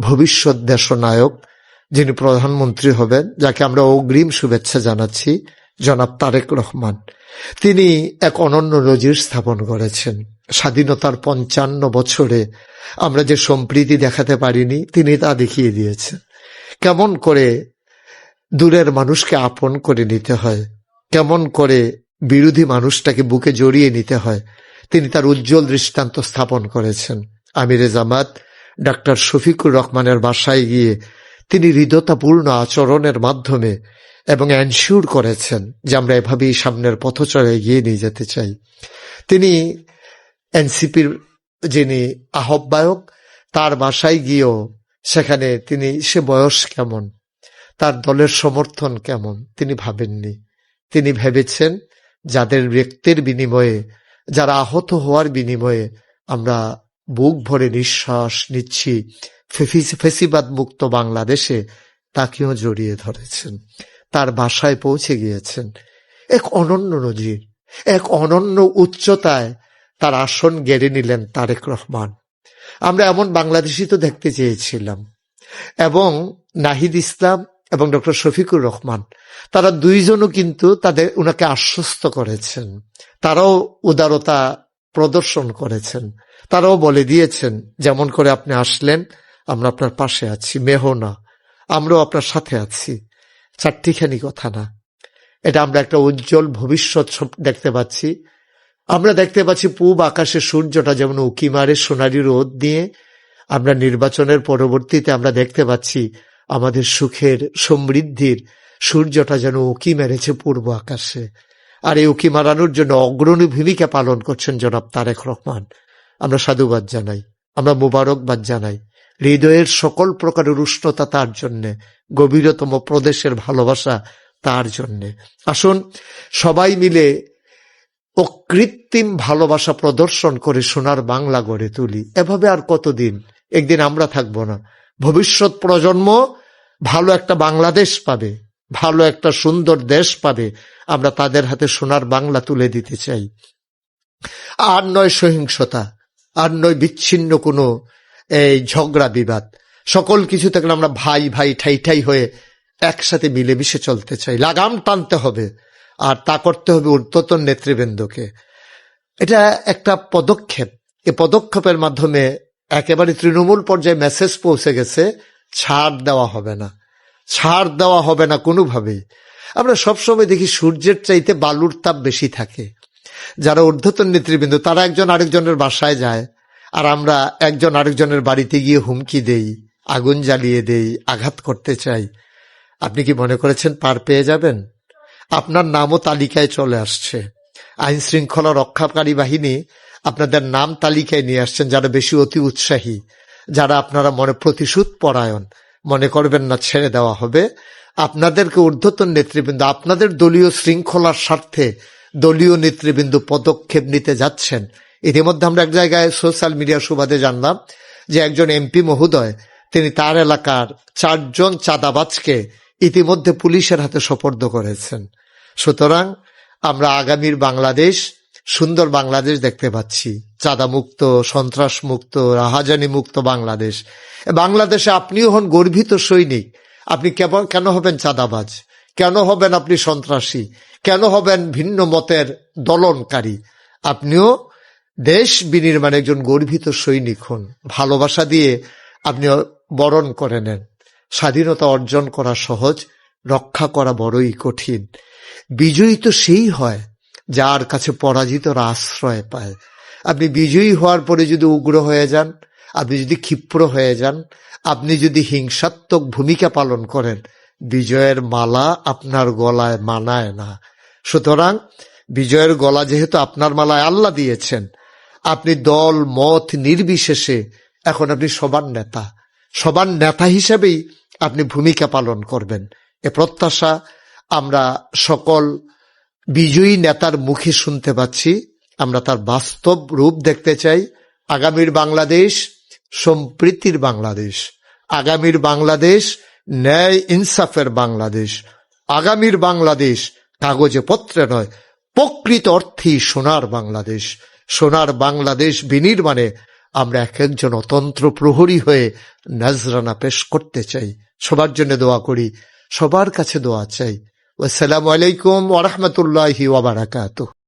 ভবিষ্যৎ দেশনায়ক, যিনি প্রধানমন্ত্রী হবেন, যাকে আমরা অগ্রিম শুভেচ্ছা জানাচ্ছি, জনাব তারেক রহমান। তিনি এক অনন্য নজির স্থাপন করেছেন। স্বাধীনতার 55 বছরে আমরা যে সম্প্রীতি দেখাতে পারিনি, তিনি তা দেখিয়ে দিয়েছেন। কেমন করে দূরের মানুষকে আপন করে নিতে হয়, কেমন করে বিরোধী মানুষটাকে বুকে জড়িয়ে নিতে হয়, তিনি তার উজ্জ্বল দৃষ্টান্ত স্থাপন করেছেন। আমিরে জামাত ডাক্তার শফিকুর রহমানের বাসায় গিয়ে তিনি হৃদয়তাপূর্ণ আচরণের মাধ্যমে এবং এনশিওর করেছেন যে আমরা এভাবেই সামনের পথচরে এগিয়ে নিয়ে যেতে চাই। তিনি এনসিপির যিনি আহ্বায়ক, তার বাসায় গিয়েও সেখানে তিনি সে বয়স কেমন, তার দলের সমর্থন কেমন তিনি ভাবেননি। তিনি ভেবেছেন যাদের ব্যক্তির বিনিময়ে, যারা আহত হওয়ার বিনিময়ে আমরা বুক ভরে নিঃশ্বাস নিচ্ছি ফেসিবাদ মুক্ত বাংলাদেশে, তাকেও জড়িয়ে ধরেছেন, তার বাসায় পৌঁছে গিয়েছেন। এক অনন্য নজির, এক অনন্য উচ্চতায় তার আসন গেড়ে নিলেন তারেক রহমান। আমরা এমন বাংলাদেশই তো দেখতে চেয়েছিলাম। এবং নাহিদ ইসলাম এবং ডক্টর শফিকুর রহমান, তারা দুইজনও কিন্তু উনাকে আশ্বস্ত করেছেন, তারাও উদারতা প্রদর্শন করেছেন, তারাও বলে দিয়েছেন যেমন করে আপনি আসলেন আমরা আপনার পাশে আছি, মেহনা আমরাও আপনার সাথে আছি। চারটিখানি কথা না, এটা আমরা একটা উজ্জ্বল ভবিষ্যৎ দেখতে পাচ্ছি। আমরা দেখতে পাচ্ছি পূব আকাশে সূর্যটা যেমন উকি মারে সোনালি রোদ দিয়ে, আমরা নির্বাচনের পরবর্তীতে আমরা দেখতে পাচ্ছি আমাদের সুখের সমৃদ্ধির সূর্যটা যেন উকি মেরেছে পূর্ব আকাশে। আর এই উকি মারানোর জন্য অগ্রণী ভূমিকা পালন করছেন জনাব তারেক রহমান। আমরা সাধুবাদ জানাই, আমরা মুবারকবাদ জানাই। হৃদয়ের সকল প্রকারের উষ্ণতা তার জন্যে, গভীরতম প্রদেশের ভালোবাসা তার জন্যে। আসুন সবাই মিলে অকৃত্রিম ভালোবাসা প্রদর্শন করে সোনার বাংলা গড়ে তুলি। এভাবে আর কতদিন? একদিন আমরা থাকবো না, ভবিষ্যৎ প্রজন্ম ভালো একটা বাংলাদেশ পাবে, ভালো একটা সুন্দর দেশ পাবে। আমরা তাদের হাতে সোনার বাংলা তুলে দিতে চাই। আর নয় সহিংসতা, আর নয় বিচ্ছিন্ন কোনো এই ঝগড়া বিবাদ। সকল কিছু থেকে আমরা ভাই ভাই ঠাই ঠাই হয়ে একসাথে মিলেমিশে চলতে চাই। লাগাম টানতে হবে, আর তা করতে হবে ঊর্ধ্বতন নেতৃবৃন্দকে। এটা একটা পদক্ষেপ। এই পদক্ষেপের মাধ্যমে একেবারে তৃণমূল পর্যায়ে মেসেজ পৌঁছে গেছে, ছাড় দেওয়া হবে না, ছাড় দেওয়া হবে না কোনোভাবেই। আমরা সবসময় দেখি সূর্যের চাইতে বালুর তাপ বেশি থাকে। যারা ঊর্ধ্বতন নেতৃবৃন্দ তারা একজন আরেকজনের বাসায় যায়, আর আমরা একজন আরেকজনের বাড়িতে গিয়ে হুমকি দেই, আগুন জ্বালিয়ে দেই, আঘাত করতে চাই। আপনি কি মনে করেছেন পার পেয়ে যাবেন? আপনার নামও তালিকায় চলে আসছে। আইন শৃঙ্খলা রক্ষাকারী বাহিনী আপনাদের নাম তালিকায় নিয়ে আসছেন, যারা বেশি অতি উৎসাহী, যারা আপনারা মনে প্রতিশোধ পরায়ণ। মনে করবেন না ছেড়ে দেওয়া হবে। আপনাদেরকে ঊর্ধ্বতন নেতৃবৃন্দ আপনাদের দলীয় শৃঙ্খলার স্বার্থে দলীয় নেতৃবৃন্দ পদক্ষেপ নিতে যাচ্ছেন। ইতিমধ্যে আমরা এক জায়গায় সোশ্যাল মিডিয়া সুবাদে জানলাম যে একজন এমপি মহোদয় তিনি তার এলাকার 4 জন চাঁদাবাজকে ইতিমধ্যে পুলিশের হাতে সোপর্দ করেছেন। সুতরাং আমরা আগামীর বাংলাদেশ, সুন্দর বাংলাদেশ দেখতে পাচ্ছি, চাঁদা মুক্ত, সন্ত্রাস মুক্ত, রাহাজানি মুক্ত বাংলাদেশ। বাংলাদেশে আপনিও হন গর্বিত সৈনিক। আপনি কেন হবেন চাঁদাবাজ? কেন হবেন আপনি সন্ত্রাসী? কেন হবেন ভিন্ন মতের দলনকারী? আপনিও দেশ বিনির্মাণে একজন গর্বিত সৈনিক হন। ভালোবাসা দিয়ে আপনি বরণ করে নেন। স্বাধীনতা অর্জন করা সহজ, রক্ষা করা বড়ই কঠিন। বিজয়ী তো সেই হয় যার কাছে পরাজিতরা আশ্রয় পায়। আপনি বিজয়ী হওয়ার পরে যদি উগ্র হয়ে যান, আপনি যদি ক্ষিপ্র হয়ে যান, আপনি যদি হিংসাত্মক ভূমিকা পালন করেন, বিজয়ের মালা আপনার গলায় মানায় না। সুতরাং বিজয়ের গলা যেহেতু আপনার মালায় আল্লাহ দিয়েছেন, আপনি দল মত নির্বিশেষে এখন আপনি সবার নেতা, সবার নেতা হিসেবেই আপনি ভূমিকা পালন করবেন। এ প্রত্যাশা আমরা সকল বিজয়ী নেতার মুখে শুনতে পাচ্ছি। আমরা তার বাস্তব রূপ দেখতে চাই। আগামীর বাংলাদেশ সম্প্রীতির বাংলাদেশ, আগামীর বাংলাদেশ ন্যায় ইনসাফের বাংলাদেশ, আগামীর বাংলাদেশ কাগজে পত্রে নয় প্রকৃত অর্থেই সোনার বাংলাদেশ। সোনার বাংলাদেশ বিনির্মাণে আমরা এক একজন অতন্ত্র প্রহরী হয়ে নজরানা পেশ করতে চাই। সবার জন্য দোয়া করি, সবার কাছে দোয়া চাই। আসসালামু আলাইকুম ওয়া রাহমাতুল্লাহি ওয়া বারাকাতুহু।